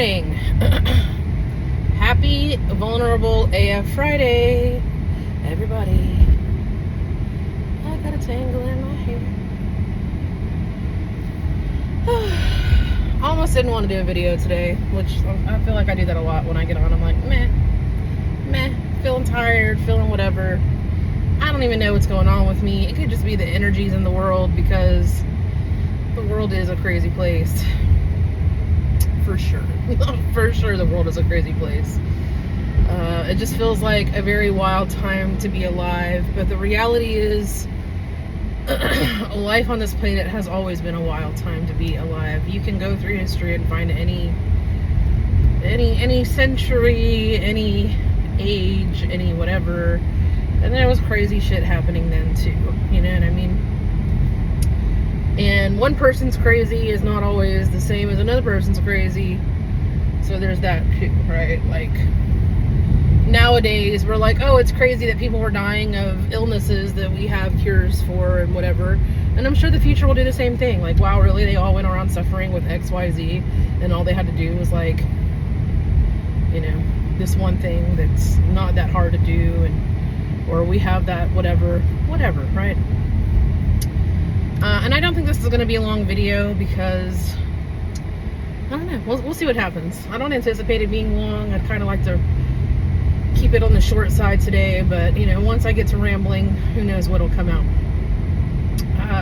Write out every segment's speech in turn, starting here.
morning. Happy Vulnerable AF Friday, everybody. I got a tangle in my hair. Almost didn't want to do a video today, which I feel like I do that a lot when I get on. I'm like, meh, feeling tired, feeling whatever. I don't even know what's going on with me. It could just be the energies in the world, because the world is a crazy place. For sure. For sure the world is a crazy place. It just feels like a very wild time to be alive. But the reality is, life on this planet has always been a wild time to be alive. You can go through history and find any century, any age, any whatever, and there was crazy shit happening then too. You know what I mean? And one person's crazy is not always the same as another person's crazy. So there's that too, right? Like, nowadays we're like, oh, it's crazy that people were dying of illnesses that we have cures for and whatever. And I'm sure the future will do the same thing. Like, wow, really? They all went around suffering with XYZ, and all they had to do was, like, you know, this one thing that's not that hard to do, and or we have that whatever, right? And I don't think this is going to be a long video, because I don't know. We'll see what happens. I don't anticipate it being long. I'd kind of like to keep it on the short side today, but you know, once I get to rambling, who knows what'll come out.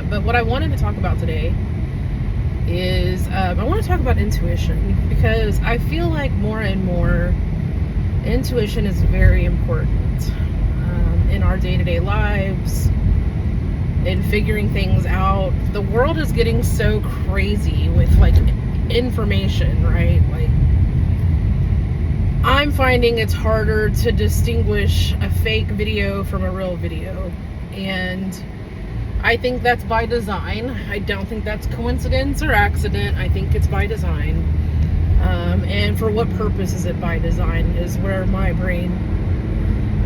But what I wanted to talk about today is I want to talk about intuition, because I feel like more and more intuition is very important in our day-to-day lives, in figuring things out. The world is getting so crazy with, like, information, right? Like, I'm finding it's harder to distinguish a fake video from a real video, and I think that's by design. I don't think that's coincidence or accident. I think it's by design. And for what purpose is it by design is where my brain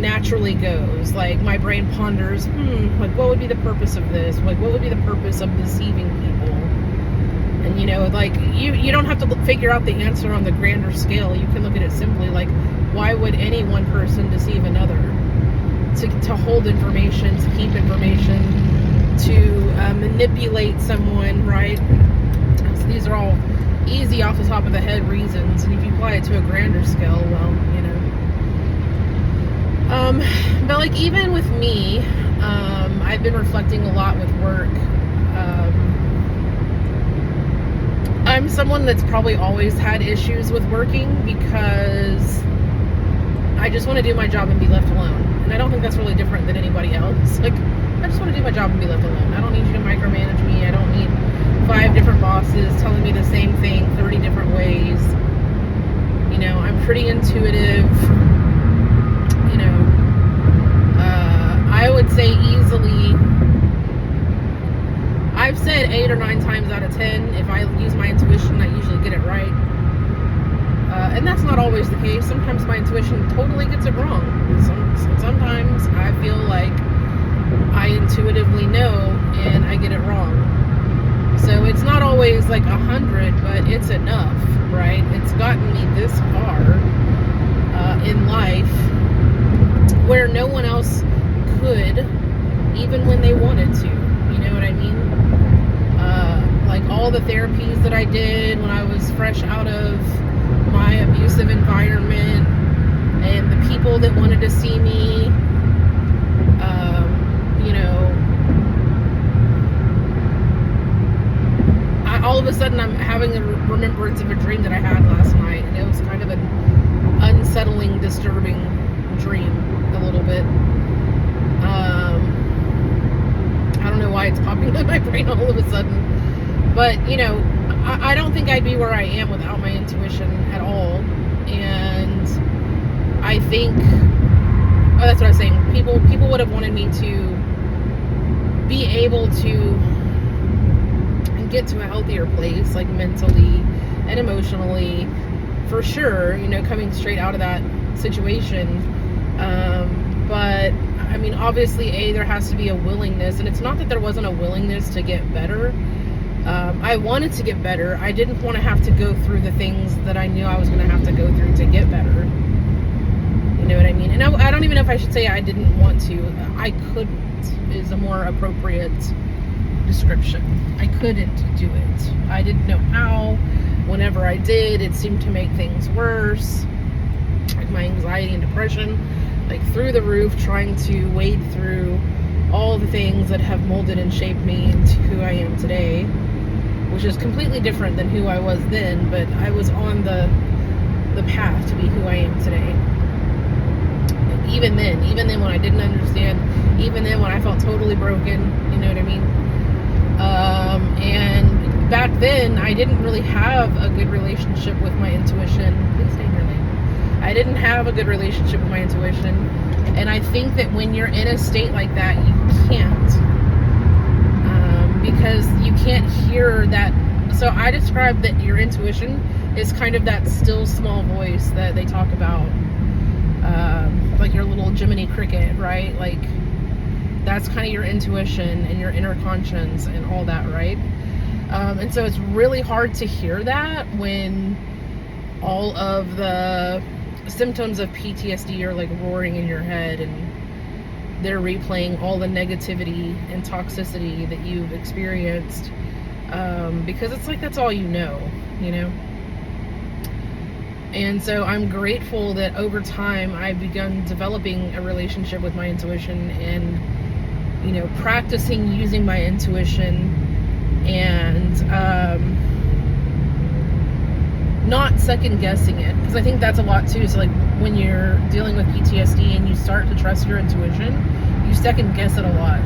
naturally goes. Like, my brain ponders, like, what would be the purpose of this? Like, what would be the purpose of deceiving people? And, you know, like, you don't have to figure out the answer on the grander scale. You can look at it simply, like, why would any one person deceive another? To hold information, to keep information, to manipulate someone, right? So these are all easy off the top of the head reasons, and if you apply it to a grander scale, well, you know. But like, even with me, I've been reflecting a lot with work. I'm someone that's probably always had issues with working, because I just want to do my job and be left alone. And I don't think that's really different than anybody else. Like, I just want to do my job and be left alone. I don't need you to micromanage me. I don't need 5 different bosses telling me the same thing 30 different ways. You know, I'm pretty intuitive. You know, I would say easily, I've said 8 or 9 times out of 10, if I use my intuition, I usually get it right. And that's not always the case. Sometimes my intuition totally gets it wrong. Sometimes I feel like I intuitively know and I get it wrong. So it's not always like 100, but it's enough, right? It's gotten me this far in life where no one else could, even when they wanted to. You know what I mean? Like, all the therapies that I did when I was fresh out of my abusive environment, and the people that wanted to see me, you know, all of a sudden I'm having a remembrance of a dream that I had last night, and it was kind of an unsettling, disturbing dream, a little bit. I don't know why it's popping in my brain all of a sudden, but, you know, I don't think I'd be where I am without my intuition at all. And I think, that's what I was saying, people would have wanted me to be able to get to a healthier place, like mentally and emotionally, for sure, you know, coming straight out of that situation. But I mean, obviously, there has to be a willingness, and it's not that there wasn't a willingness to get better, I wanted to get better. I didn't want to have to go through the things that I knew I was going to have to go through to get better. You know what I mean? And I don't even know if I should say I didn't want to. I couldn't is a more appropriate description. I couldn't do it. I didn't know how. Whenever I did, it seemed to make things worse. Like my anxiety and depression, like through the roof, trying to wade through all the things that have molded and shaped me into who I am today, which is completely different than who I was then, but I was on the path to be who I am today. Even then when I didn't understand, even then when I felt totally broken, you know what I mean? And back then, I didn't really have a good relationship with my intuition. Please stay in your lane. I didn't have a good relationship with my intuition. And I think that when you're in a state like that, you can't. Because you can't hear that. So I describe that your intuition is kind of that still small voice that they talk about. Like your little Jiminy Cricket, right? Like that's kind of your intuition and your inner conscience and all that, right? And so it's really hard to hear that when all of the symptoms of PTSD are like roaring in your head and they're replaying all the negativity and toxicity that you've experienced, because it's like that's all you know. And so I'm grateful that over time I've begun developing a relationship with my intuition and, practicing using my intuition and not second guessing it. Because I think that's a lot too. So like when you're dealing with PTSD and you start to trust your intuition, you second guess it a lot.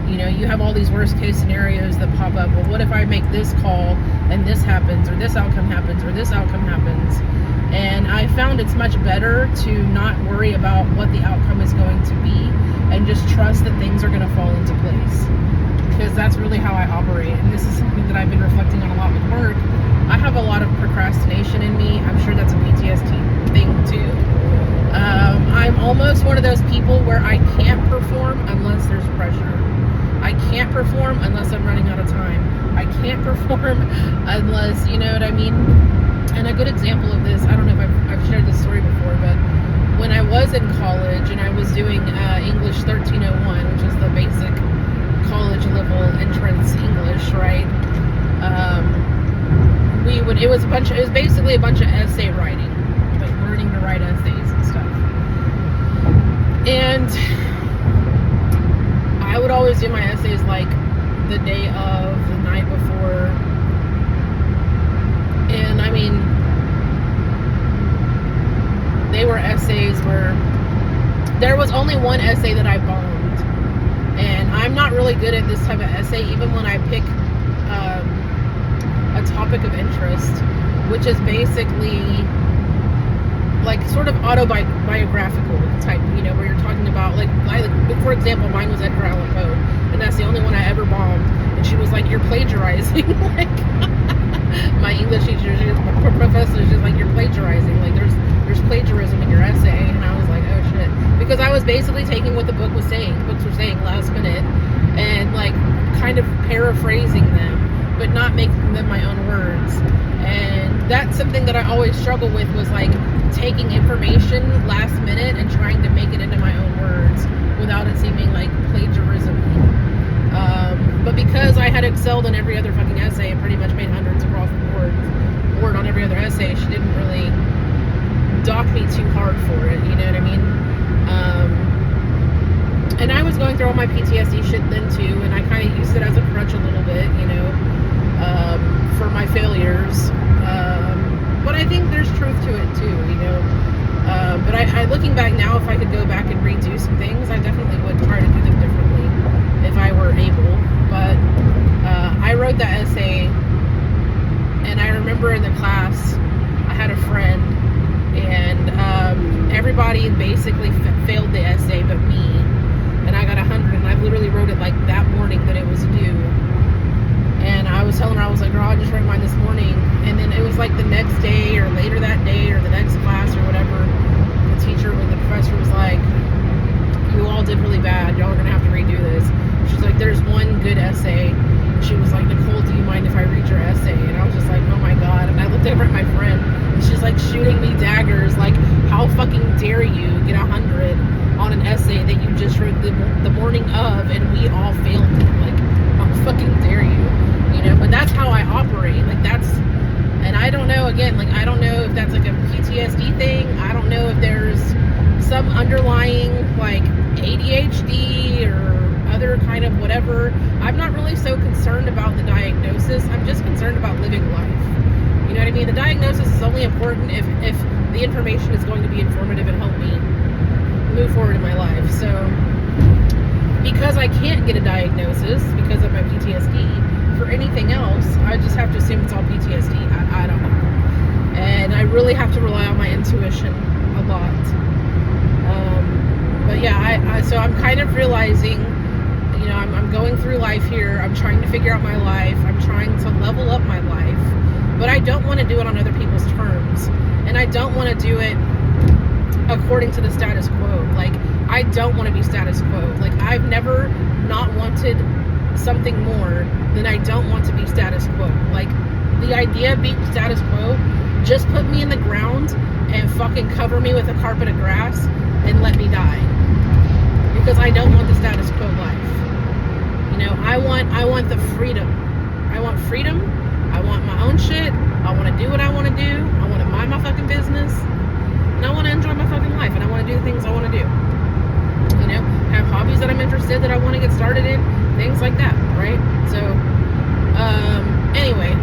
You have all these worst case scenarios that pop up. Well, what if I make this call and this happens, or this outcome happens, or this outcome happens? And I found it's much better to not worry about what the outcome is going to be and just trust that things are going to fall into place. Because that's really how I operate. And this is something that I've been reflecting on a lot with work. I have a lot of procrastination in me. I'm sure that's a PTSD thing too. I'm almost one of those people where I can't perform unless there's pressure. I can't perform unless I'm running out of time. I can't perform unless, you know what I mean? And a good example of this, I don't know if I've shared this story before, but when I was in college and I was doing English 1301, which is the basic college level entrance English, right? It was basically a bunch of essay writing, like learning to write essays and stuff. And I would always do my essays like the day of, the night before. And I mean, they were essays where there was only one essay that I bombed. And I'm not really good at this type of essay, even when I pick a topic of interest, which is basically like sort of autobiographical type, where you're talking about for example, mine was Edgar Allan Poe, and that's the only one I ever bombed. And she was like, "You're plagiarizing." Like my English teacher, my professor, she's like, "You're plagiarizing. Like there's plagiarism in your essay." And I was like, "Oh shit," because I was basically taking what the books were saying last minute, and like kind of paraphrasing them, but not making them my own words. And that's something that I always struggle with, was like taking information last minute and trying to make it into my own words without it seeming like plagiarism. But because I had excelled in every other fucking essay and pretty much made hundreds across the board on every other essay, she didn't really dock me too hard for it, you know what I mean? And I was going through all my PTSD shit then too, and I kind of used it as a crutch a little bit, for my failures. But I think there's truth to it too, But I looking back now, if I could go back and redo some things, I definitely would try to do them differently if I were able. But I wrote that essay, and I remember in the class, I had a friend, and everybody basically failed the essay but me. And I got 100, and I literally wrote it like that morning that it was due. And I was telling her, I was like, "Girl, I just wrote mine this morning." And then it was like the next day or later that day or the next class or whatever, the professor was like, "You all did really bad. Y'all are going to have to redo this." She's like, "There's one good essay." she was like, Nicole, do you mind if I read your essay? And I was just like, oh my God. And I looked over at my friend, and she's like shooting me daggers, like, how fucking dare you get 100 on an essay that you just wrote the morning of, and we all failed it. Like, how fucking dare you? You know, but that's how I operate. Like, that's, and I don't know, again, like, I don't know if that's like a PTSD thing. I don't know if there's some underlying, like, ADHD or other kind of whatever. I'm not really so concerned about the diagnosis. I'm just concerned about living life. You know what I mean? The diagnosis is only important if the information is going to be informative and help me move forward in my life. So because I can't get a diagnosis because of my PTSD for anything else, I just have to assume it's all PTSD. I don't know. And I really have to rely on my intuition a lot. But yeah, so I'm kind of realizing, you know, I'm going through life here. I'm trying to figure out my life. I'm trying to level up my life. But I don't want to do it on other people's terms. And I don't want to do it according to the status quo. Like, I don't want to be status quo. Like, I've never not wanted something more than I don't want to be status quo. Like, the idea of being status quo, just put me in the ground and fucking cover me with a carpet of grass and let me die. Because I don't want the status quo life. You know, I want the freedom. I want freedom. I want my own shit. I want to do what I want to do. I want to mind my fucking business. And I want to enjoy my fucking life. And I want to do the things I want to do. You know, have hobbies that I'm interested, that I want to get started in. Things like that, right? So, anyway.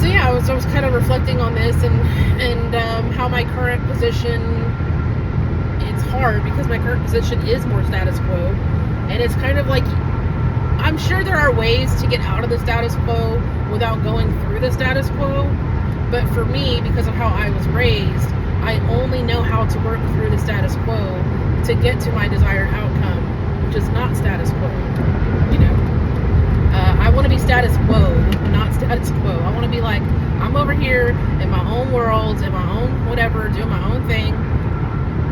So yeah, I was kind of reflecting on this and how my current position, it's hard because my current position is more status quo. And it's kind of like, I'm sure there are ways to get out of the status quo without going through the status quo. But for me, because of how I was raised, I only know how to work through the status quo to get to my desired outcome, which is not status quo. You know, I want to be status quo, not status quo. I want to be like, I'm over here in my own world, in my own whatever, doing my own thing.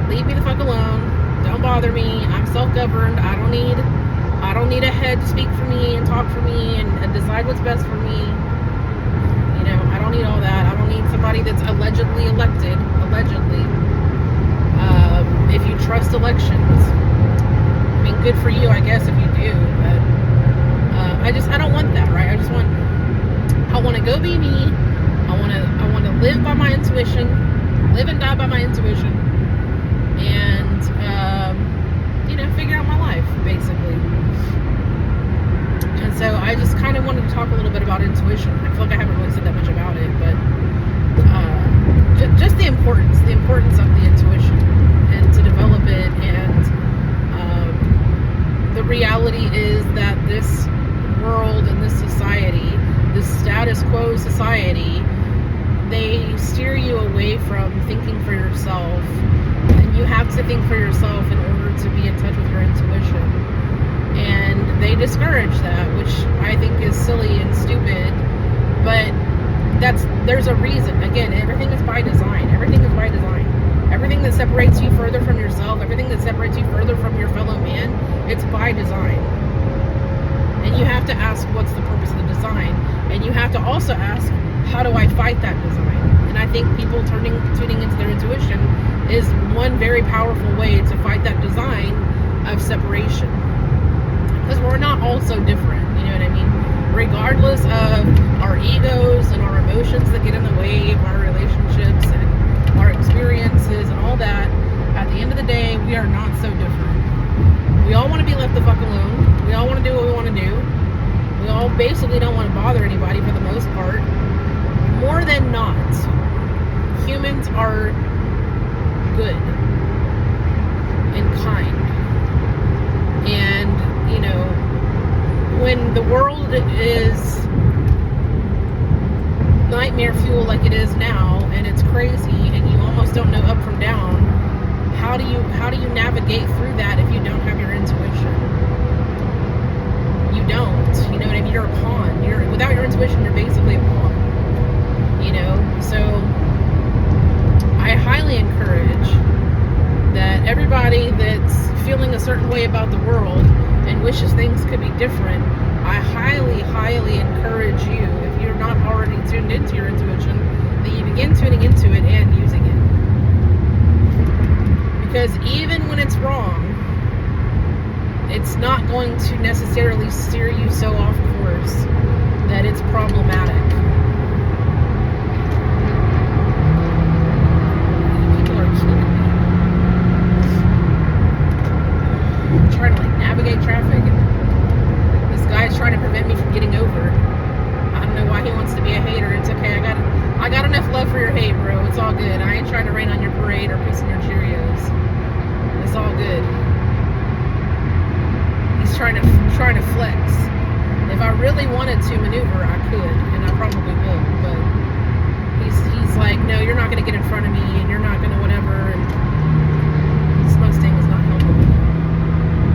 Leave me the fuck alone. Don't bother me. I'm self-governed. I don't need a head to speak for me and talk for me and decide what's best for me. You know, I don't need all that. I don't need somebody that's allegedly elected. Allegedly. If you trust elections, I mean, good for you, I guess, if you do. But I don't want that, right? I want to go be me. I want to live by my intuition, live and die by my intuition, and you know, figure out my life, basically. And so I just kind of wanted to talk a little bit about intuition. I feel like I haven't really said that much about it, but just the importance of the intuition and to develop it. And the reality is that this world and this society, this status quo society, they steer you away from thinking for yourself. And you have to think for yourself in order to be in touch with your intuition. And they discourage that, which I think is silly and stupid. But there's a reason. Again, everything is by design. Everything is by design. Everything that separates you further from yourself, everything that separates you further from your fellow man, it's by design. And you have to ask, what's the purpose of the design? And you have to also ask, how do I fight that design? And I think people tuning into their intuition is one very powerful way to fight that design of separation. Because we're not all so different, you know what I mean? Regardless of our egos and our emotions that get in the way of our relationships and our experiences and all that, at the end of the day, we are not so different. We all want to be left the fuck alone. We all want to do what we want to do. We all basically don't want to bother anybody for the most part. More than not, humans are good and kind. And, you know, when the world is nightmare fuel like it is now, and it's crazy, and you almost don't know up from down, how do you navigate through that if you don't have your intuition? You don't. You know what I mean? You're a pawn. Without your intuition, you're basically a pawn. You know? So I highly encourage that everybody that's feeling a certain way about the world and wishes things could be different, I highly, highly encourage you, if you're not already tuned into your intuition, that you begin tuning into it and using it. Because even when it's wrong, it's not going to necessarily steer you so off course that it's problematic. People are killing me. I'm trying to navigate traffic, and this guy's trying to prevent me from getting over. I don't know why he wants to be a hater. It's okay. I got enough love for your hate, bro. It's all good. I ain't trying to rain on your parade or piece in your Cheerios. It's all good. He's trying to flex. If I really wanted to maneuver, I could, and I probably will. But he's like, no, you're not gonna get in front of me, and you're not gonna whatever. And this Mustang is not helping me.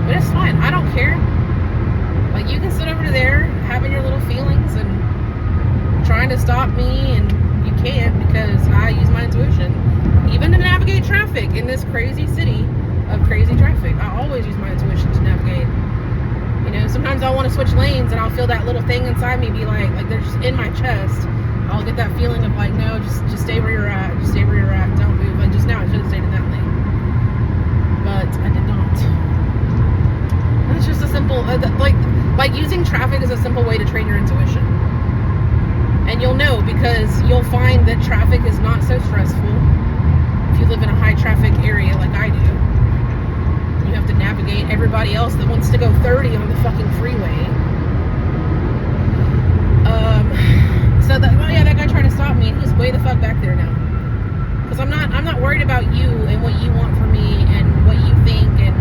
But it's fine. I don't care. Like, you can sit over there having your little feelings and trying to stop me, and you can't, because I use my intuition, even to navigate traffic in this crazy city of crazy traffic. I always use my intuition to navigate. You know, sometimes I'll want to switch lanes, and I'll feel that little thing inside me be like they're just in my chest. I'll get that feeling of like, no, just stay where you're at. Just stay where you're at. Don't move. Like, just now, I should have stayed in that lane. But I did not. It's just a simple, like using traffic is a simple way to train your intuition. And you'll know, because you'll find that traffic is not so stressful if you live in a high traffic area like I do. You have to navigate everybody else that wants to go 30 on the fucking freeway. So that guy tried to stop me, and he's way the fuck back there now. Because I'm not worried about you and what you want from me and what you think and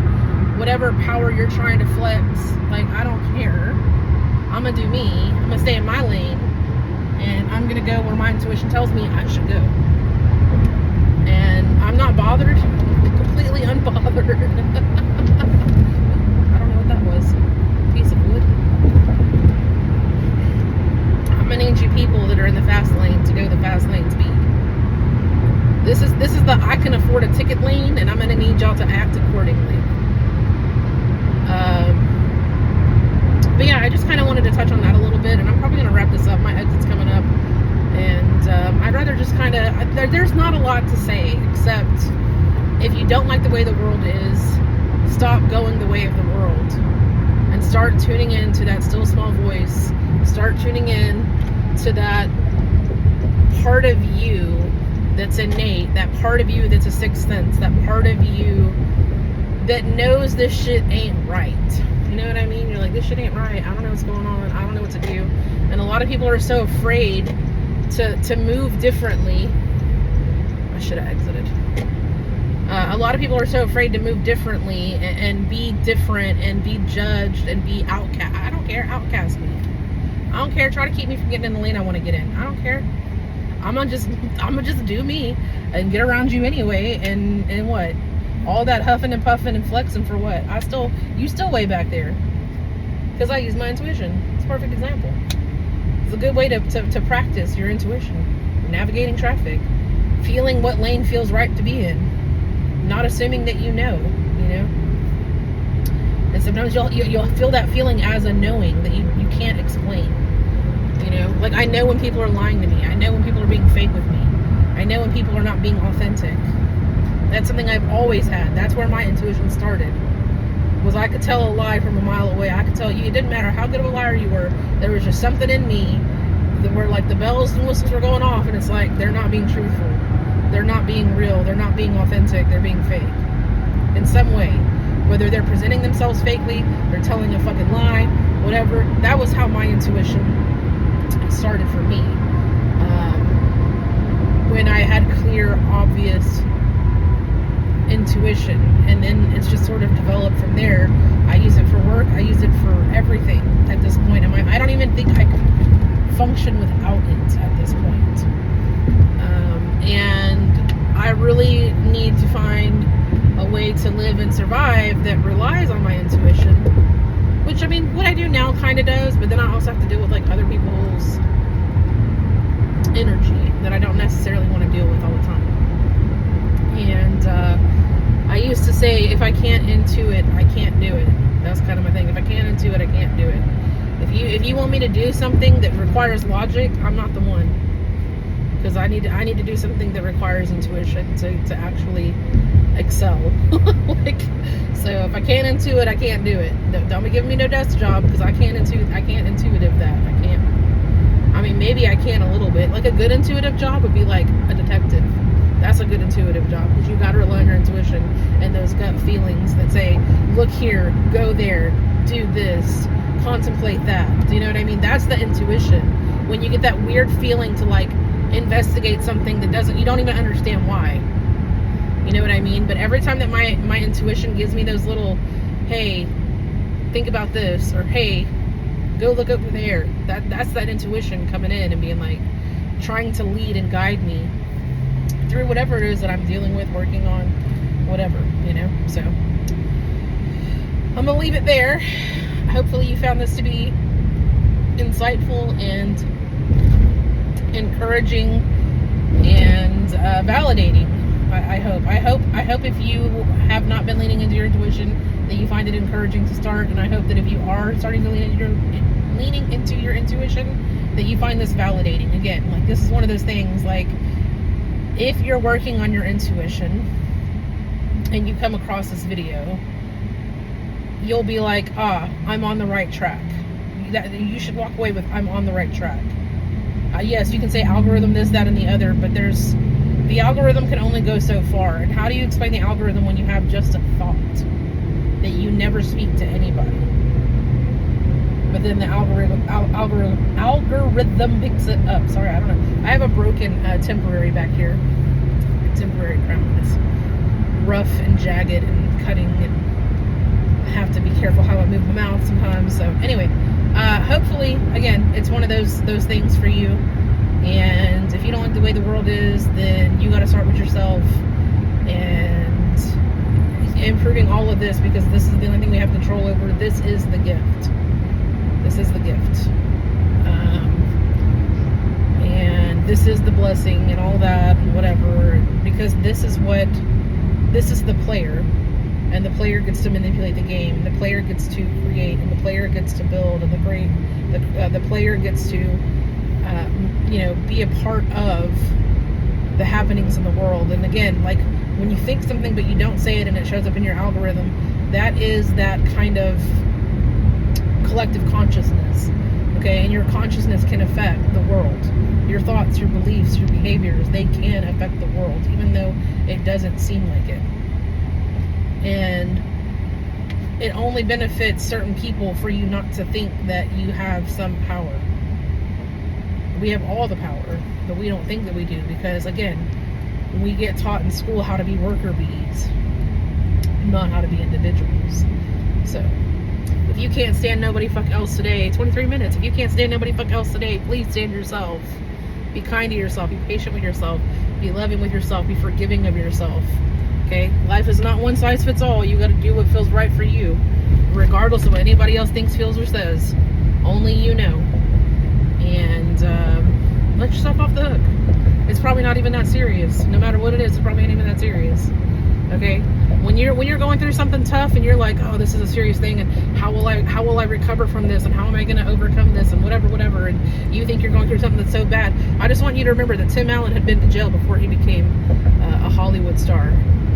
whatever power you're trying to flex. Like, I don't care. I'm gonna do me. I'm gonna stay in my lane, and I'm gonna go where my intuition tells me I should go. And I'm not bothered. Completely unbothered. I don't know what that was. A piece of wood. I'm gonna need you people that are in the fast lane to go the fast lane speed. This is the I can afford a ticket lane, and I'm gonna need y'all to act accordingly. But yeah, I just kind of wanted to touch on that a little bit, and I'm probably gonna wrap this up. My exit's coming up, and I'd rather just kind of. There's not a lot to say, except if you don't like the way the world is, stop going the way of the world, and start tuning in to that still small voice. Start tuning in to that part of you that's innate, that part of you that's a sixth sense, that part of you that knows this shit ain't right. You know what I mean? You're like, this shit ain't right. I don't know what's going on. I don't know what to do. And a lot of people are so afraid to move differently. I should have exited. A lot of people are so afraid to move differently and be different and be judged and be outcast. I don't care. Outcast me. I don't care. Try to keep me from getting in the lane I want to get in. I don't care. I'm gonna just do me and get around you anyway. And what? All that huffing and puffing and flexing for what? You still way back there. Because I use my intuition. It's a perfect example. It's a good way to practice your intuition. Navigating traffic. Feeling what lane feels right to be in. Not assuming that you know. And sometimes you'll feel that feeling as a knowing that you can't explain. Like, I know when people are lying to me. I know when people are being fake with me. I know when people are not being authentic. That's something I've always had. That's where my intuition started. Was I could tell a lie from a mile away. I could tell you, it didn't matter how good of a liar you were. There was just something in me that were like the bells and whistles were going off, and it's like, they're not being truthful. They're not being real. They're not being authentic. They're being fake. In some way. Whether they're presenting themselves fakely, they're telling a fucking lie, whatever. That was how my intuition started for me. When I had clear, obvious intuition, and then it's just sort of developed from there. I use it for work. I use it for everything at this point. I don't even think I could function without it at this point. And I really need to find a way to live and survive that relies on my intuition, which, what I do now kind of does, but then I also have to deal with like other people's energy that I don't necessarily want to deal with all the time. And I used to say, if I can't intuit, I can't do it. That's kind kind of my thing. If I can't intuit, I can't do it. If you want me to do something that requires logic, I'm not the one. Because I need to do something that requires intuition to actually excel. Like, so if I can't intuit, I can't do it. Don't be giving me no desk job, because I can't intuitive that. I can't. I mean, maybe I can a little bit. Like, a good intuitive job would be like a detective. That's a good intuitive job, because you got to rely on your intuition and those gut feelings that say, look here, go there, do this, contemplate that. Do you know what I mean? That's the intuition. When you get that weird feeling to like investigate something that you don't even understand why. You know what I mean? But every time that my intuition gives me those little, hey, think about this, or hey, go look over there. That's that intuition coming in and being like, trying to lead and guide me through whatever it is that I'm dealing with, working on, whatever, you know. So I'm gonna leave it there. Hopefully you found this to be insightful and encouraging and validating. I hope if you have not been leaning into your intuition, that you find it encouraging to start. And I hope that if you are starting to leaning into your intuition, that you find this validating. Again, like, this is one of those things, like, if you're working on your intuition and you come across this video, you'll be like, I'm on the right track. You should walk away with, I'm on the right track. Yes, you can say algorithm, this, that, and the other, but the algorithm can only go so far. And how do you explain the algorithm when you have just a thought that you never speak to anybody? But then the algorithm picks it up. Sorry, I don't know. I have a broken temporary back here. Temporary crown. It's rough and jagged and cutting, and I have to be careful how I move my mouth sometimes. So anyway, hopefully, again, it's one of those things for you. And if you don't like the way the world is, then you got to start with yourself and improving all of this, because this is the only thing we have control over. This is the gift. This is the gift. And this is the blessing and all that and whatever, because this is the player. And the player gets to manipulate the game. The player gets to create, and the player gets to build, and the player gets to be a part of the happenings in the world. And again, like, when you think something but you don't say it and it shows up in your algorithm, that is that kind of collective consciousness. Okay, and your consciousness can affect the world. Your thoughts, your beliefs, your behaviors, they can affect the world, even though it doesn't seem like it. And it only benefits certain people for you not to think that you have some power. We have all the power, but we don't think that we do, because again, we get taught in school how to be worker bees, not how to be individuals. So if you can't stand nobody fuck else today, 23 minutes, if you can't stand nobody fuck else today, please stand yourself. Be kind to yourself, be patient with yourself, be loving with yourself, be forgiving of yourself. Okay, life is not one size fits all. You got to do what feels right for you, regardless of what anybody else thinks, feels, or says. Only you know. And let yourself off the hook. It's probably not even that serious. No matter what it is, it's probably not even that serious. Okay, when you're going through something tough and you're like, oh, this is a serious thing, and how will I recover from this, and how am I going to overcome this, and whatever, and you think you're going through something that's so bad. I just want you to remember that Tim Allen had been to jail before he became a Hollywood star.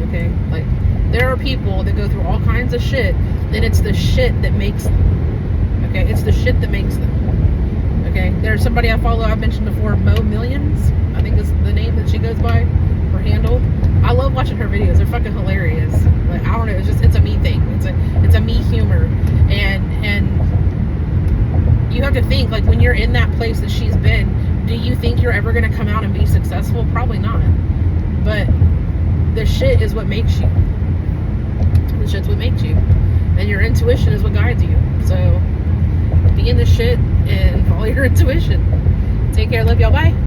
Okay, like, there are people that go through all kinds of shit, and it's the shit that makes them. Okay, it's the shit that makes them. Okay, there's somebody I follow, I've mentioned before, Mo Millions, I think is the name that she goes by, her handle. I love watching her videos. They're fucking hilarious. Like, I don't know, it's a me thing. It's a me humor. And you have to think, like, when you're in that place that she's been, do you think you're ever going to come out and be successful? Probably not. But the shit is what makes you. The shit's what makes you. And your intuition is what guides you. So be in the shit and follow your intuition. Take care. Love y'all. Bye.